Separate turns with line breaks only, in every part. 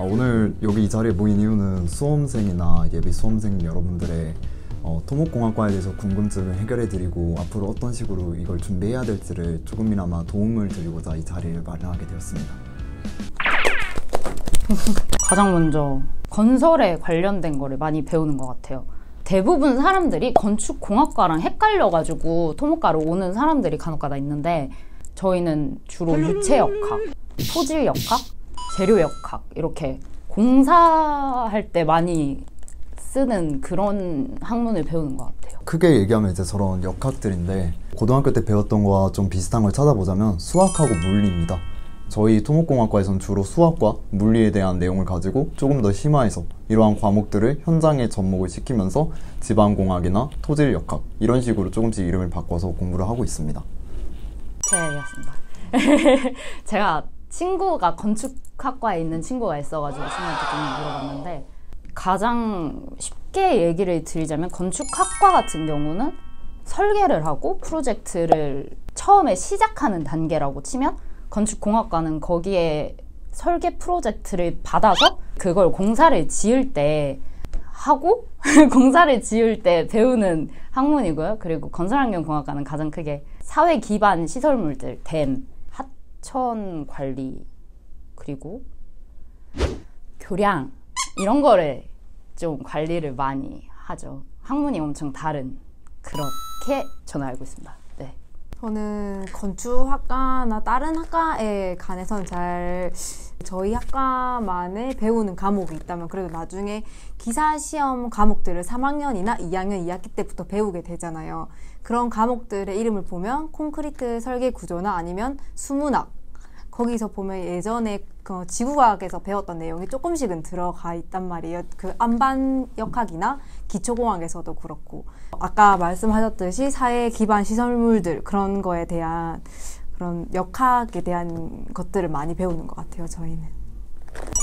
오늘 여기 이 자리에 모인 이유는 수험생이나 예비 수험생 여러분들의 토목공학과에 대해서 궁금증을 해결해드리고 앞으로 어떤 식으로 이걸 준비해야 될지를 조금이나마 도움을 드리고자 이 자리를 마련하게 되었습니다.
가장 먼저 건설에 관련된 거를 많이 배우는 것 같아요. 대부분 사람들이 건축공학과랑 헷갈려가지고 토목과로 오는 사람들이 간혹가다 있는데, 저희는 주로 유체역학, 토질역학, 재료역학 이렇게 공사할 때 많이 쓰는 그런 학문을 배우는 것 같아요.
크게 얘기하면 이제 저런 역학들인데, 고등학교 때 배웠던 거와 좀 비슷한 걸 찾아보자면 수학하고 물리입니다. 저희 토목공학과에서는 주로 수학과 물리에 대한 내용을 가지고 조금 더 심화해서 이러한 과목들을 현장에 접목을 시키면서 지방공학이나 토질역학 이런 식으로 조금씩 이름을 바꿔서 공부를 하고 있습니다.
제였습니다. 제가 친구가 건축학과에 있는 친구가 있어가지고 친구한테 좀 물어봤는데, 가장 쉽게 얘기를 드리자면 건축학과 같은 경우는 설계를 하고 프로젝트를 처음에 시작하는 단계라고 치면, 건축공학과는 거기에 설계 프로젝트를 받아서 그걸 공사를 지을 때 하고 공사를 지을 때 배우는 학문이고요. 그리고 건설환경공학과는 가장 크게 사회 기반 시설물들, 댐, 하천 관리, 그리고 교량 이런 거를 좀 관리를 많이 하죠. 학문이 엄청 다른, 그렇게 저는 알고 있습니다. 네.
저는 건축학과나 다른 학과에 관해서는 저희 학과만의 배우는 과목이 있다면 그래도 나중에 기사시험 과목들을 3학년이나 2학년 2학기 때부터 배우게 되잖아요. 그런 과목들의 이름을 보면 콘크리트 설계 구조나 아니면 수문학, 거기서 보면 예전에 그 지구과학에서 배웠던 내용이 조금씩은 들어가 있단 말이에요. 그 안반역학이나 기초공학에서도 그렇고, 아까 말씀하셨듯이 사회 기반 시설물들 그런 거에 대한 그런 역학에 대한 것들을 많이 배우는 것 같아요, 저희는.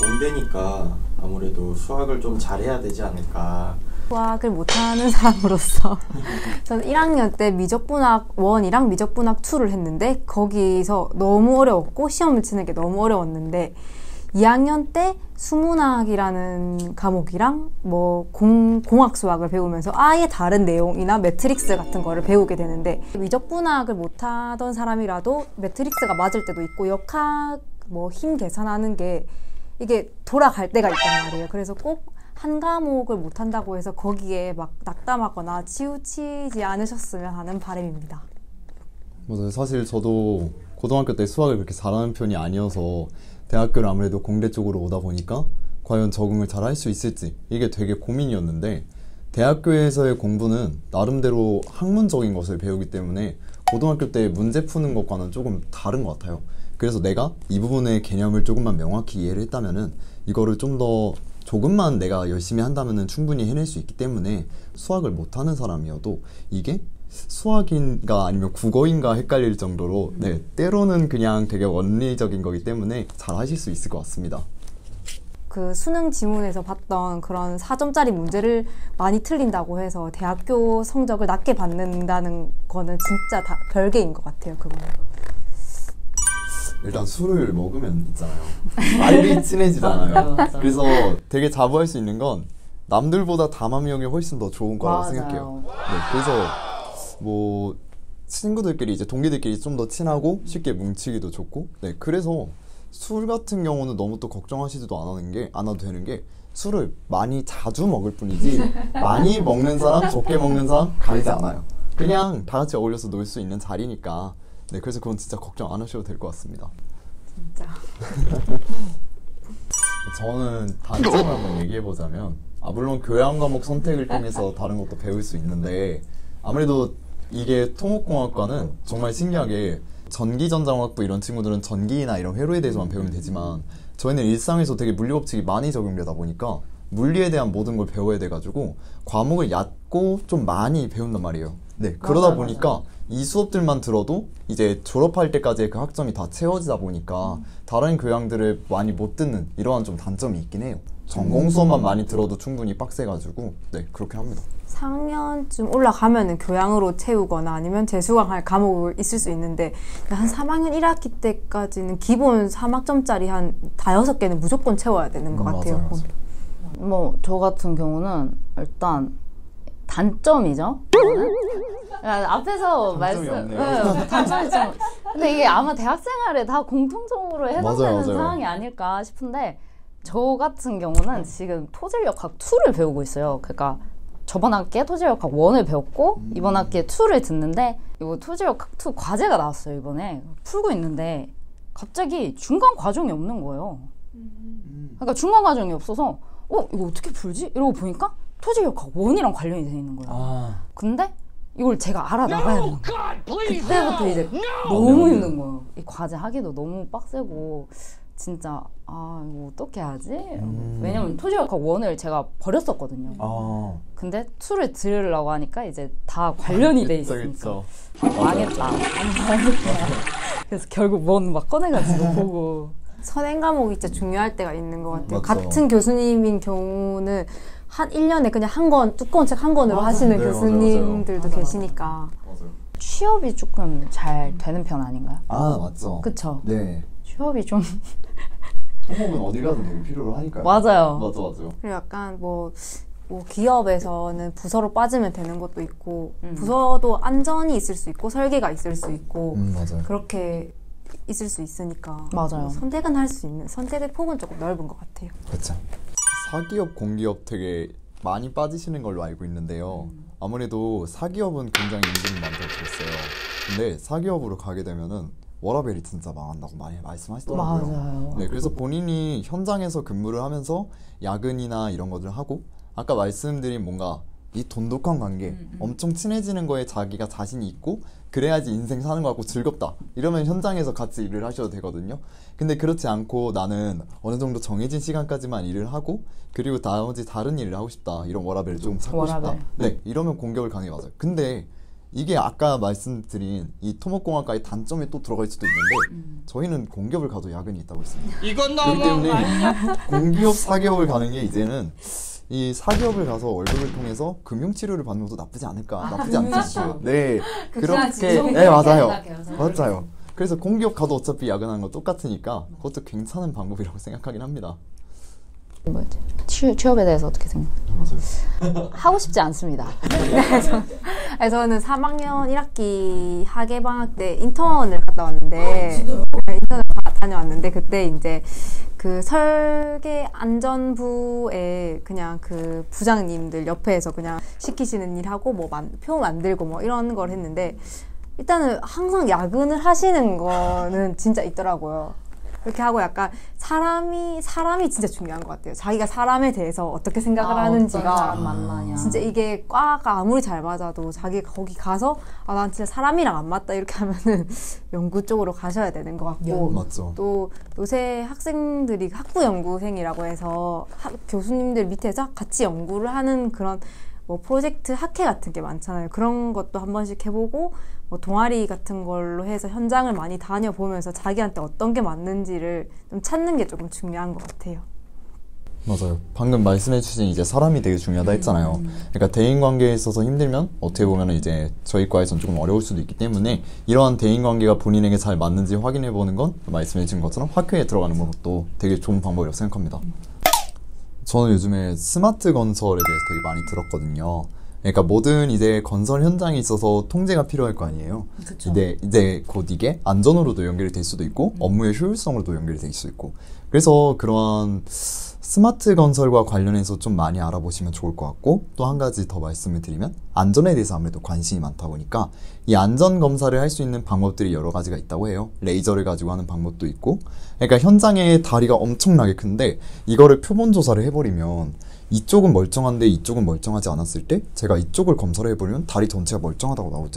공대니까 아무래도 수학을 좀 잘해야 되지 않을까.
수학을 못하는 사람으로서 저는 1학년 때 미적분학 1이랑 미적분학 2를 했는데 거기서 너무 어려웠고 시험을 치는 게 너무 어려웠는데, 2학년 때 수문학이라는 과목이랑 공학 수학을 배우면서 아예 다른 내용이나 매트릭스 같은 거를 배우게 되는데, 미적분학을 못하던 사람이라도 매트릭스가 맞을 때도 있고 역학 힘 계산하는 게 이게 돌아갈 때가 있단 말이에요. 그래서 꼭 한 과목을 못한다고 해서 거기에 막 낙담하거나 치우치지 않으셨으면 하는 바람입니다.
맞아요. 사실 저도 고등학교 때 수학을 그렇게 잘하는 편이 아니어서 대학교를 아무래도 공대 쪽으로 오다 보니까 과연 적응을 잘 할 수 있을지 이게 되게 고민이었는데, 대학교에서의 공부는 나름대로 학문적인 것을 배우기 때문에 고등학교 때 문제 푸는 것과는 조금 다른 것 같아요. 그래서 내가 이 부분의 개념을 조금만 명확히 이해를 했다면은 이거를 좀 더 조금만 내가 열심히 한다면은 충분히 해낼 수 있기 때문에 수학을 못하는 사람이어도 이게 수학인가 아니면 국어인가 헷갈릴 정도로 때로는 그냥 되게 원리적인 거기 때문에 잘 하실 수 있을 것 같습니다.
그 수능 지문에서 봤던 그런 4점짜리 문제를 많이 틀린다고 해서 대학교 성적을 낮게 받는다는 거는 진짜 다 별개인 것 같아요, 그거는.
일단 술을 먹으면 있잖아요, 말이 친해지잖아요. 그래서 되게 자부할 수 있는 건 남들보다 담화명이 훨씬 더 좋은 거라고 생각해요. 그래서 친구들끼리 이제 동기들끼리 좀 더 친하고 쉽게 뭉치기도 좋고, 그래서 술 같은 경우는 너무 또 걱정하시지도 안 하도 되는 게, 술을 많이 자주 먹을 뿐이지 많이 먹는 사람, 적게 먹는 사람 가리지 않아요. 그냥 다 같이 어울려서 놀 수 있는 자리니까. 그래서 그건 진짜 걱정 안 하셔도 될 것 같습니다.
진짜.
저는 단점을 한번 얘기해보자면, 물론 교양 과목 선택을 통해서 다른 것도 배울 수 있는데, 아무래도 이게 토목공학과는 정말 신기하게 전기전자공학부 이런 친구들은 전기나 이런 회로에 대해서만 배우면 되지만, 저희는 일상에서 되게 물리법칙이 많이 적용되다 보니까 물리에 대한 모든 걸 배워야 돼가지고 과목을 얕고 좀 많이 배운단 말이에요. 그러다 보니까 이 수업들만 들어도 이제 졸업할 때까지의 그 학점이 다 채워지다 보니까 다른 교양들을 많이 못 듣는 이러한 좀 단점이 있긴 해요. 전공 수업만 많이 들어도 충분히 빡세가지고 그렇게 합니다.
4학년쯤 올라가면은 교양으로 채우거나 아니면 재수강할 과목을 있을 수 있는데 한 3학년 1학기 때까지는 기본 3학점짜리 한 5-6개는 무조건 채워야 되는 것 같아요.
맞아요.
뭐 저 같은 경우는 일단 단점이죠. 앞에서
장점이
말씀,
없네요.
단점이 좀. 근데 이게 아마 대학생활에 다 공통적으로 해당되는
맞아요.
상황이 아닐까 싶은데 저 같은 경우는 지금 토질역학 2를 배우고 있어요. 그러니까 저번 학기에 토질역학 1을 배웠고 이번 학기에 2를 듣는데 이거 토질역학 2 과제가 나왔어요. 이번에 풀고 있는데 갑자기 중간 과정이 없는 거예요. 그러니까 중간 과정이 없어서 이거 어떻게 풀지? 이러고 보니까 토질역학 1이랑 관련이 돼 있는 거예요. 근데 이걸 제가 알아나가야 되는 거예요. 그때부터 이제 너무 힘든 거예요. 이 과제 하기도 너무 빡세고 진짜 이거 어떻게 하지? 왜냐면 토질역학 1을 제가 버렸었거든요. 근데 2를 들으려고 하니까 이제 다 관련이 돼 있으니까 망했다. 그래서 결국 1 막 꺼내가지고 보고
선행 과목이 진짜 중요할 때가 있는 것 같아요.
맞죠.
같은 교수님인 경우는 한 1년에 그냥 한 권, 두꺼운 책 한 권으로 하시는
네,
교수님들도 계시니까.
맞아요.
취업이 조금 잘 되는 편 아닌가요?
맞죠.
그쵸?
네.
취업이 좀
토목은 어디 가든 되게 필요로 하니까요.
맞아요.
맞죠.
그리고 약간 뭐 기업에서는 부서로 빠지면 되는 것도 있고 부서도 안전이 있을 수 있고 설계가 있을 수 있고
맞아요.
그렇게 있을 수 있으니까
맞아요.
선택은 할 수 있는 선택의 폭은 조금 넓은 것 같아요.
그렇죠. 사기업, 공기업 되게 많이 빠지시는 걸로 알고 있는데요. 아무래도 사기업은 굉장히 인증이 많다고 들었어요. 근데 사기업으로 가게 되면은 워라밸이 진짜 망한다고 많이 말씀하시더라고요.
맞아요.
네, 그래서 본인이 현장에서 근무를 하면서 야근이나 이런 것들을 하고 아까 말씀드린 뭔가 이 돈독한 관계, 엄청 친해지는 거에 자기가 자신이 있고 그래야지 인생 사는 거 같고 즐겁다. 이러면 현장에서 같이 일을 하셔도 되거든요. 근데 그렇지 않고 나는 어느 정도 정해진 시간까지만 일을 하고 그리고 나머지 다른 일을 하고 싶다. 이런 워라밸을 좀 찾고 싶다. 네, 이러면 공격을 가는 게 맞아요. 근데 이게 아까 말씀드린 이 토목공학과의 단점이 또 들어갈 수도 있는데 저희는 공기업을 가도 야근이 있다고 했습니다.
이건
그렇기
너무
때문에 공기업, 사기업을 가는 게 이제는 이 사기업을 가서 월급을 통해서 금융치료를 받는 것도 나쁘지 않을까, 나쁘지 않을까. 네, 그렇게, 네, 맞아요. 맞아요. 그래서 공기업 가도 어차피 야근하는 거 똑같으니까 그것도 괜찮은 방법이라고 생각하긴 합니다.
뭐였지? 취업에 대해서 어떻게 생각해요?
맞아요.
하고 싶지 않습니다.
저는 3학년 1학기 학예방학 때 인턴을 갔다 왔는데 인턴을 다녀왔는데 그때 이제 그 설계 안전부에 그냥 그 부장님들 옆에서 그냥 시키시는 일하고 뭐 표 만들고 뭐 이런 걸 했는데 일단은 항상 야근을 하시는 거는 진짜 있더라고요. 그렇게 하고 약간 사람이 진짜 중요한 것 같아요. 자기가 사람에 대해서 어떻게 생각을 하는지가
만나냐.
진짜 이게 과가 아무리 잘 맞아도 자기가 거기 가서 난 진짜 사람이랑 안 맞다 이렇게 하면은 연구 쪽으로 가셔야 되는 것 같고
맞죠.
또 요새 학생들이 학부 연구생이라고 해서 교수님들 밑에서 같이 연구를 하는 그런 뭐 프로젝트 학회 같은 게 많잖아요. 그런 것도 한 번씩 해보고 뭐 동아리 같은 걸로 해서 현장을 많이 다녀보면서 자기한테 어떤 게 맞는지를 좀 찾는 게 조금 중요한 것 같아요.
맞아요. 방금 말씀해주신 이제 사람이 되게 중요하다 했잖아요. 그러니까 대인관계에 있어서 힘들면 어떻게 보면 이제 저희 과에서는 조금 어려울 수도 있기 때문에 이러한 대인관계가 본인에게 잘 맞는지 확인해보는 건 말씀해주신 것처럼 학회에 들어가는 것도 되게 좋은 방법이라고 생각합니다. 저는 요즘에 스마트 건설에 대해서 되게 많이 들었거든요. 그러니까 모든 이제 건설 현장에 있어서 통제가 필요할 거 아니에요.
그쵸.
이제 곧 이게 안전으로도 연결이 될 수도 있고 업무의 효율성으로도 연결이 될 수 있고 그래서 그러한 스마트 건설과 관련해서 좀 많이 알아보시면 좋을 것 같고 또 한 가지 더 말씀을 드리면 안전에 대해서 아무래도 관심이 많다 보니까 이 안전 검사를 할 수 있는 방법들이 여러 가지가 있다고 해요. 레이저를 가지고 하는 방법도 있고 그러니까 현장에 다리가 엄청나게 큰데 이거를 표본 조사를 해버리면 이쪽은 멀쩡한데 이쪽은 멀쩡하지 않았을 때 제가 이쪽을 검사를 해보면 다리 전체가 멀쩡하다고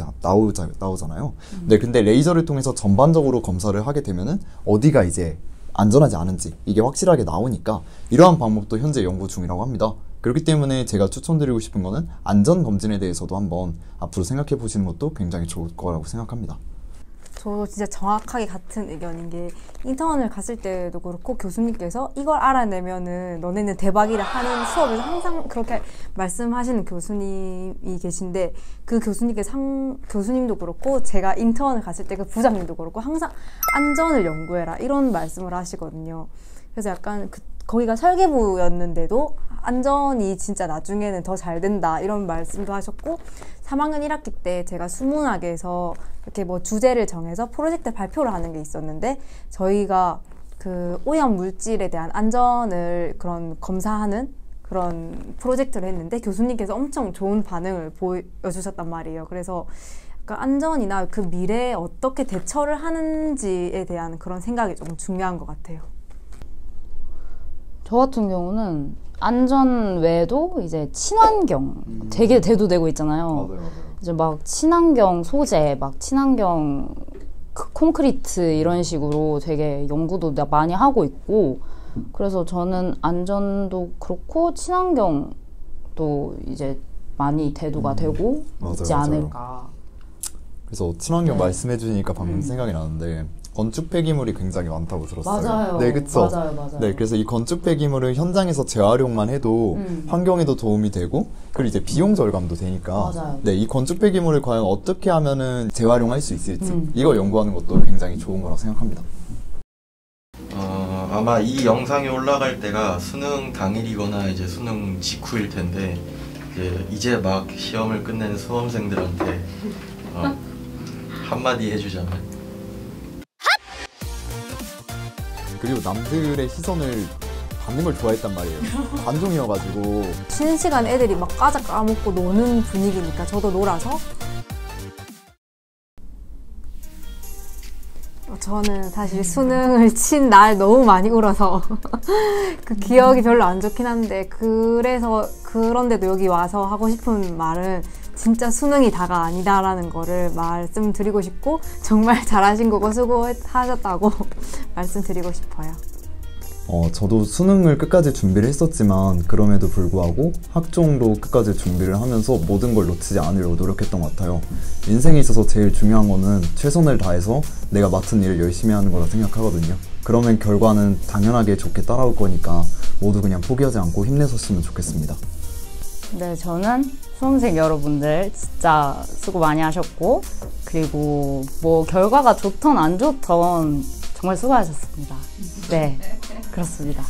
나오잖아요. 네, 근데 레이저를 통해서 전반적으로 검사를 하게 되면은 어디가 이제 안전하지 않은지 이게 확실하게 나오니까 이러한 방법도 현재 연구 중이라고 합니다. 그렇기 때문에 제가 추천드리고 싶은 거는 안전검진에 대해서도 한번 앞으로 생각해 보시는 것도 굉장히 좋을 거라고 생각합니다.
저도 진짜 정확하게 같은 의견인 게 인턴을 갔을 때도 그렇고 교수님께서 이걸 알아내면은 너네는 대박이라 하는 수업에서 항상 그렇게 말씀하시는 교수님이 계신데 그 교수님도 그렇고 제가 인턴을 갔을 때 그 부장님도 그렇고 항상 안전을 연구해라 이런 말씀을 하시거든요. 그래서 약간 거기가 설계부였는데도 안전이 진짜 나중에는 더 잘 된다 이런 말씀도 하셨고 3학년 1학기 때 제가 수문학에서 이렇게 뭐 주제를 정해서 프로젝트 발표를 하는 게 있었는데 저희가 그 오염 물질에 대한 안전을 그런 검사하는 그런 프로젝트를 했는데 교수님께서 엄청 좋은 반응을 보여주셨단 말이에요. 그래서 안전이나 그 미래에 어떻게 대처를 하는지에 대한 그런 생각이 좀 중요한 것 같아요.
저 같은 경우는 안전 외에도 이제 친환경 되게 대두되고 있잖아요.
맞아요.
이제 막 친환경 소재, 막 친환경 콘크리트 이런 식으로 되게 연구도 많이 하고 있고 그래서 저는 안전도 그렇고 친환경도 이제 많이 대두가 되고 있지
맞아요.
않을까.
그래서 친환경 말씀해 주니까 방금 생각이 나는데 건축 폐기물이 굉장히 많다고 들었어요.
맞아요.
네, 그쵸?
맞아요.
네, 그래서 이 건축 폐기물을 현장에서 재활용만 해도 환경에도 도움이 되고 그리고 이제 비용 절감도 되니까
맞아요.
네, 이 건축 폐기물을 과연 어떻게 하면은 재활용할 수 있을지 이걸 연구하는 것도 굉장히 좋은 거라고 생각합니다.
아마 이 영상이 올라갈 때가 수능 당일이거나 이제 수능 직후일 텐데 이제 막 시험을 끝낸 수험생들한테 한마디 해주자면
그리고 남들의 시선을 받는 걸 좋아했단 말이에요. 관종이어가지고
쉬는 시간 애들이 막 과자 까먹고 노는 분위기니까 저도 놀아서 저는 사실 수능을 친 날 너무 많이 울어서 그 기억이 별로 안 좋긴 한데 그래서 그런데도 여기 와서 하고 싶은 말은 진짜 수능이 다가 아니다라는 거를 말씀드리고 싶고 정말 잘하신 거고 수고하셨다고 말씀드리고 싶어요.
저도 수능을 끝까지 준비를 했었지만 그럼에도 불구하고 학종도 끝까지 준비를 하면서 모든 걸 놓치지 않으려고 노력했던 것 같아요. 인생에 있어서 제일 중요한 거는 최선을 다해서 내가 맡은 일을 열심히 하는 거라 생각하거든요. 그러면 결과는 당연하게 좋게 따라올 거니까 모두 그냥 포기하지 않고 힘내셨으면 좋겠습니다.
네, 저는 수험생 여러분들 진짜 수고 많이 하셨고 그리고 뭐 결과가 좋던 안 좋던 정말 수고하셨습니다. 네, 그렇습니다.